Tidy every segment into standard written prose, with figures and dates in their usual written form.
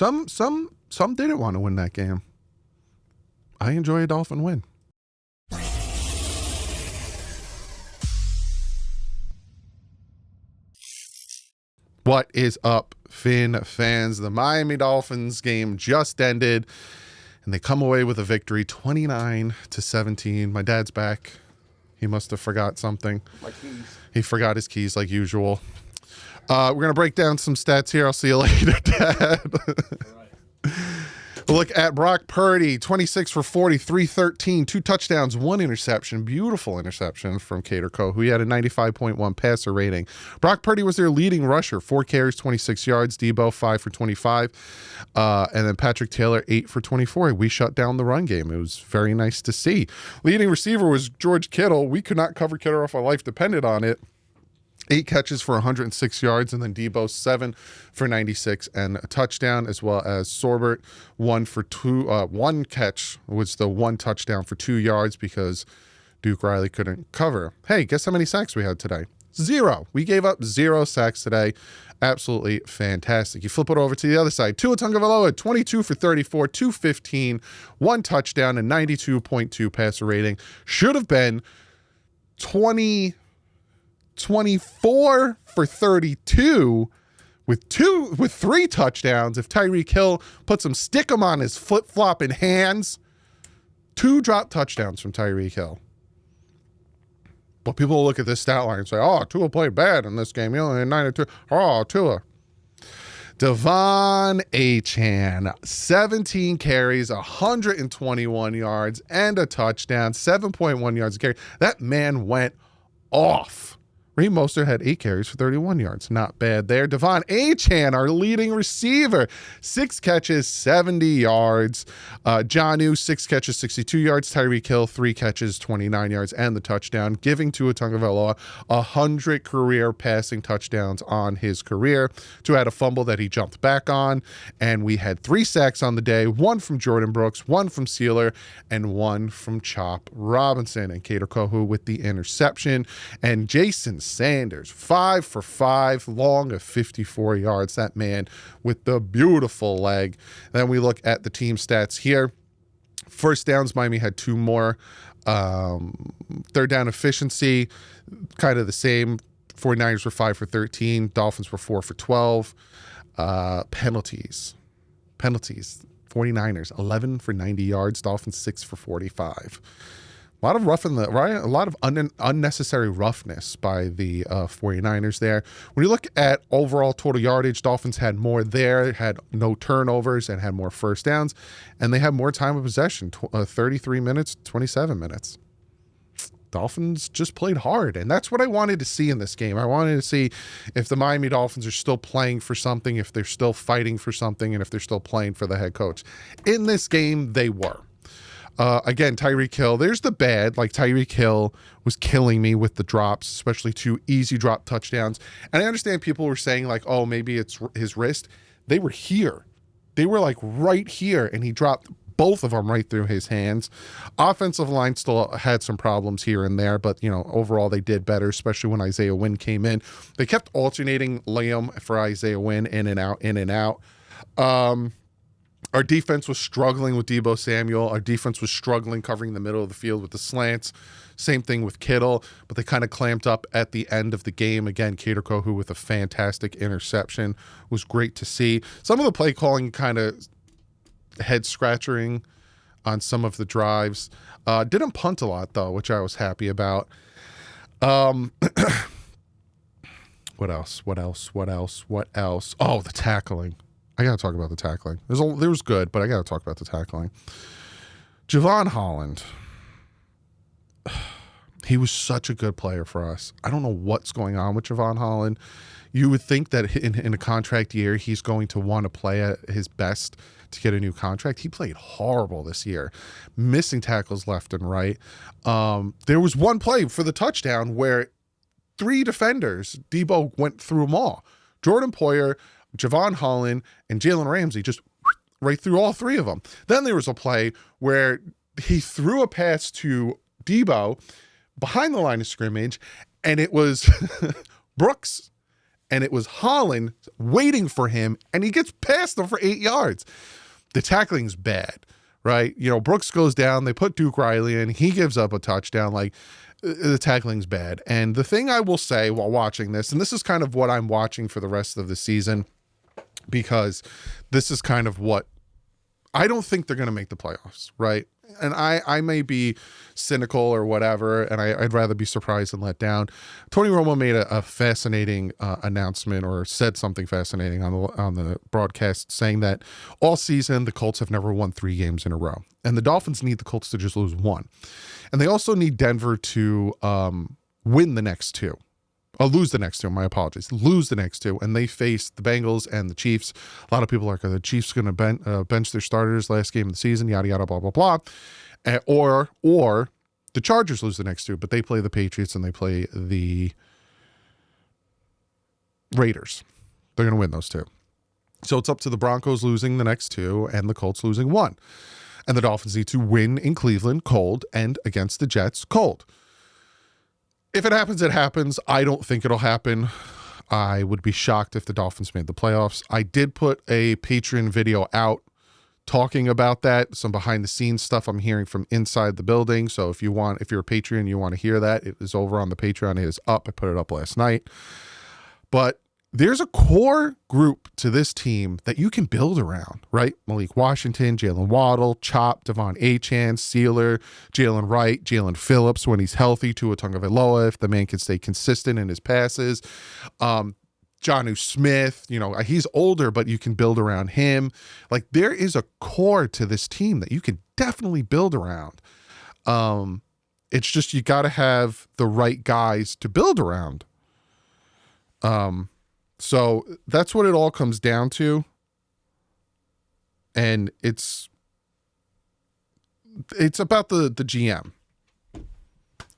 Some didn't want to win that game. I enjoy a Dolphin win. What is up, Finn fans? The Miami Dolphins game just ended, and they come away with a victory, 29-17. My dad's back. He must have forgot something. My keys. He forgot his keys like usual. We're going to break down some stats here. I'll see you later, Dad. We'll look at Brock Purdy, 26 for 40, 313, 2 touchdowns, 1 interception. Beautiful interception from Cater Co, who he had a 95.1 passer rating. Brock Purdy was their leading rusher, 4 carries, 26 yards. Debo, 5 for 25. And then Patrick Taylor, 8 for 24. We shut down the run game. It was very nice to see. Leading receiver was George Kittle. We could not cover Kittle if our life depended on it. 8 catches for 106 yards, and then Debo 7 for 96 and a touchdown, as well as Sorbert 1 catch was the 1 touchdown for 2 yards because Duke Riley couldn't cover. Hey, guess how many sacks we had today? 0. We gave up 0 sacks today. Absolutely fantastic. You flip it over to the other side. Tua Tagovailoa, 22 for 34, 215, 1 touchdown, and 92.2 passer rating. Should have been 24 for 32 with 3 touchdowns. If Tyreek Hill puts some stick-em on his flip-flopping hands. 2 drop touchdowns from Tyreek Hill. But people will look at this stat line and say, oh, Tua played bad in this game. He only had 92. Oh, Tua. Devon Achane, 17 carries, 121 yards, and a touchdown, 7.1 yards a carry. That man went off. Raheem Mostert had 8 carries for 31 yards. Not bad there. Devon Achane, our leading receiver, 6 catches, 70 yards. Jonnu, 6 catches, 62 yards. Tyreek Hill, 3 catches, 29 yards, and the touchdown, giving Tua Tagovailoa 100 career passing touchdowns on his career. Tua had a fumble that he jumped back on, and we had 3 sacks on the day, 1 from Jordan Brooks, 1 from Sealer, and 1 from Chop Robinson. And Cater Kohu with the interception. And Jason Sanders, 5 for 5, long of 54 yards. That man with the beautiful leg. Then we look at the team stats here. First downs, Miami had 2 more. Third down efficiency, kind of the same. 49ers were 5 for 13. Dolphins were 4 for 12. Penalties. 49ers, 11 for 90 yards. Dolphins, 6 for 45. A lot of a lot of unnecessary roughness by the 49ers there. When you look at overall total yardage, Dolphins had more there, had no turnovers, and had more first downs, and they had more time of possession, 33 minutes, 27 minutes. Dolphins just played hard, and that's what I wanted to see in this game. I wanted to see if the Miami Dolphins are still playing for something, if they're still fighting for something, and if they're still playing for the head coach. In this game, they were. Again, Tyreek Hill, there's the bad. Like, Tyreek Hill was killing me with the drops, especially 2 easy drop touchdowns. And I understand people were saying, like, oh, maybe it's his wrist. They were here. They were, like, right here, and he dropped both of them right through his hands. Offensive line still had some problems here and there, but, overall they did better, especially when Isaiah Wynn came in. They kept alternating Liam for Isaiah Wynn, in and out. Our defense was struggling with Deebo Samuel. Our defense was struggling covering the middle of the field with the slants. Same thing with Kittle, but they kind of clamped up at the end of the game. Again, Cater Kohu with a fantastic interception was great to see. Some of the play calling kind of head-scratching on some of the drives. Didn't punt a lot, though, which I was happy about. What else? Oh, the tackling. I got to talk about the tackling. There was good, but I got to talk about the tackling. Javon Holland. He was such a good player for us. I don't know what's going on with Javon Holland. You would think that in a contract year, he's going to want to play at his best to get a new contract. He played horrible this year, missing tackles left and right. There was one play for the touchdown where 3 defenders, Debo went through them all. Jordan Poyer, Javon Holland, and Jalen Ramsey just right through all 3 of them. Then there was a play where he threw a pass to Debo behind the line of scrimmage, and it was Brooks and it was Holland waiting for him, and he gets past him for 8 yards. The tackling's bad, right? Brooks goes down, they put Duke Riley in, he gives up a touchdown. Like, the tackling's bad. And the thing I will say while watching this, and this is kind of what I'm watching for the rest of the season, because this is kind of what I don't think they're going to make the playoffs, right? And I may be cynical or whatever, and I'd rather be surprised than let down. Tony Romo made a fascinating announcement, or said something fascinating on the broadcast, saying that all season the Colts have never won 3 games in a row, and the Dolphins need the Colts to just lose 1, and they also need Denver to win the next 2. Lose the next 2, my apologies. Lose the next 2, and they face the Bengals and the Chiefs. A lot of people are like, are the Chiefs going to bench their starters last game of the season, yada, yada, blah, blah, blah. Or the Chargers lose the next 2, but they play the Patriots and they play the Raiders. They're going to win those 2. So it's up to the Broncos losing the next 2 and the Colts losing 1. And the Dolphins need to win in Cleveland cold and against the Jets cold. If it happens, it happens. I don't think it'll happen. I would be shocked if the Dolphins made the playoffs. I did put a Patreon video out talking about that, some behind the scenes stuff I'm hearing from inside the building. So if you're a Patreon, you want to hear that, it is over on the Patreon. It is up. I put it up last night. But there's a core group to this team that you can build around, right? Malik Washington, Jalen Waddle, Chop, Devon Achane, Sealer, Jalen Wright, Jalen Phillips when he's healthy, Tua Tagovailoa if the man can stay consistent in his passes. Jonnu Smith, he's older, but you can build around him. Like, there is a core to this team that you can definitely build around. It's just you got to have the right guys to build around. So that's what it all comes down to. And it's about the GM.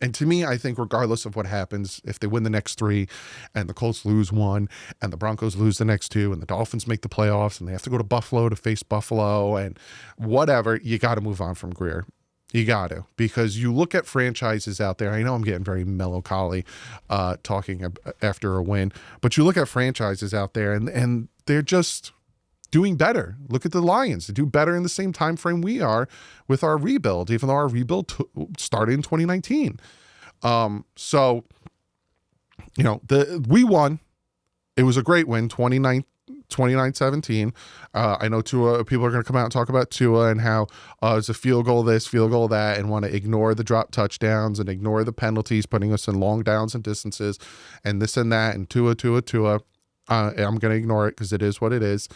And to me, I think regardless of what happens, if they win the next 3 and the Colts lose 1 and the Broncos lose the next 2 and the Dolphins make the playoffs and they have to go to Buffalo to face Buffalo and whatever, you got to move on from Grier. You got to, because you look at franchises out there. I know I'm getting very melancholy talking after a win, but you look at franchises out there and they're just doing better. Look at the Lions. They do better in the same time frame we are with our rebuild, even though our rebuild started in 2019. So, we won. It was a great win, 29-17. I know Tua, people are going to come out and talk about Tua and how it's a field goal this, field goal that, and want to ignore the drop touchdowns and ignore the penalties, putting us in long downs and distances and this and that, and Tua. I'm going to ignore it because it is what it is.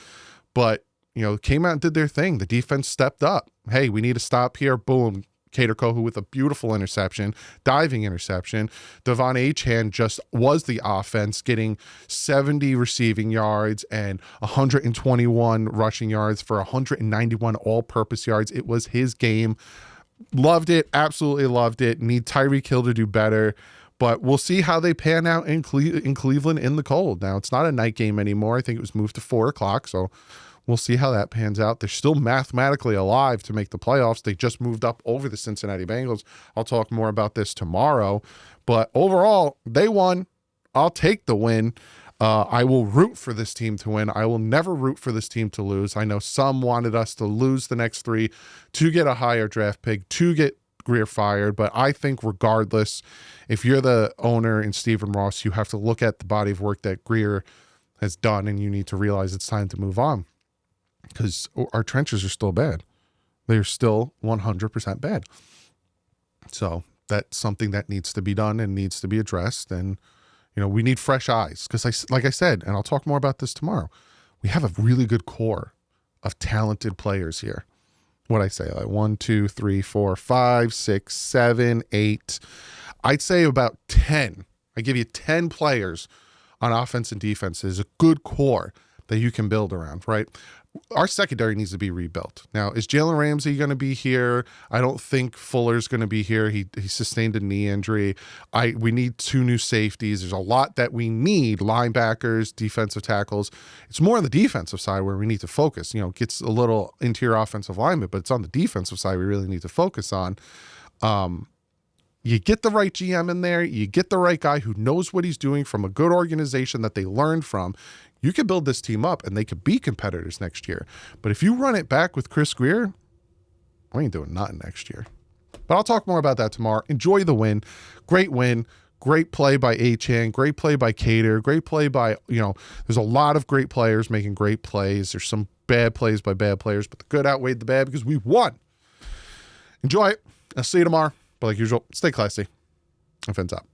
But, came out and did their thing. The defense stepped up. Hey, we need to stop here. Boom. Cater Kohu with a beautiful interception, diving interception. Devon Achane just was the offense, getting 70 receiving yards and 121 rushing yards for 191 all-purpose yards. It was his game. Loved it. Absolutely loved it. Need Tyreek Hill to do better. But we'll see how they pan out in Cleveland in the cold. Now, it's not a night game anymore. I think it was moved to 4 o'clock, so we'll see how that pans out. They're still mathematically alive to make the playoffs. They just moved up over the Cincinnati Bengals. I'll talk more about this tomorrow. But overall, they won. I'll take the win. I will root for this team to win. I will never root for this team to lose. I know some wanted us to lose the next 3 to get a higher draft pick, to get Grier fired, but I think regardless, if you're the owner in Stephen Ross, you have to look at the body of work that Grier has done, and you need to realize it's time to move on, because our trenches are still bad. They're still 100% bad. So that's something that needs to be done and needs to be addressed. And, we need fresh eyes, because like I said, and I'll talk more about this tomorrow, we have a really good core of talented players here. What I say, like 1, 2, 3, 4, 5, 6, 7, 8. I'd say about 10. I give you 10 players on offense and defense is a good core that you can build around, right? Our secondary needs to be rebuilt. Now, is Jalen Ramsey going to be here? I don't think Fuller's going to be here. He sustained a knee injury. We need 2 new safeties. There's a lot that we need, linebackers, defensive tackles. It's more on the defensive side where we need to focus. It gets a little interior offensive alignment, but it's on the defensive side we really need to focus on. You get the right GM in there, you get the right guy who knows what he's doing from a good organization that they learned from, you could build this team up and they could be competitors next year. But if you run it back with Chris Greer, we ain't doing nothing next year. But I'll talk more about that tomorrow. Enjoy the win. Great win. Great play by Achane. Great play by Cater. Great play by, there's a lot of great players making great plays. There's some bad plays by bad players, but the good outweighed the bad because we won. Enjoy it. I'll see you tomorrow. But like usual, stay classy and fins up.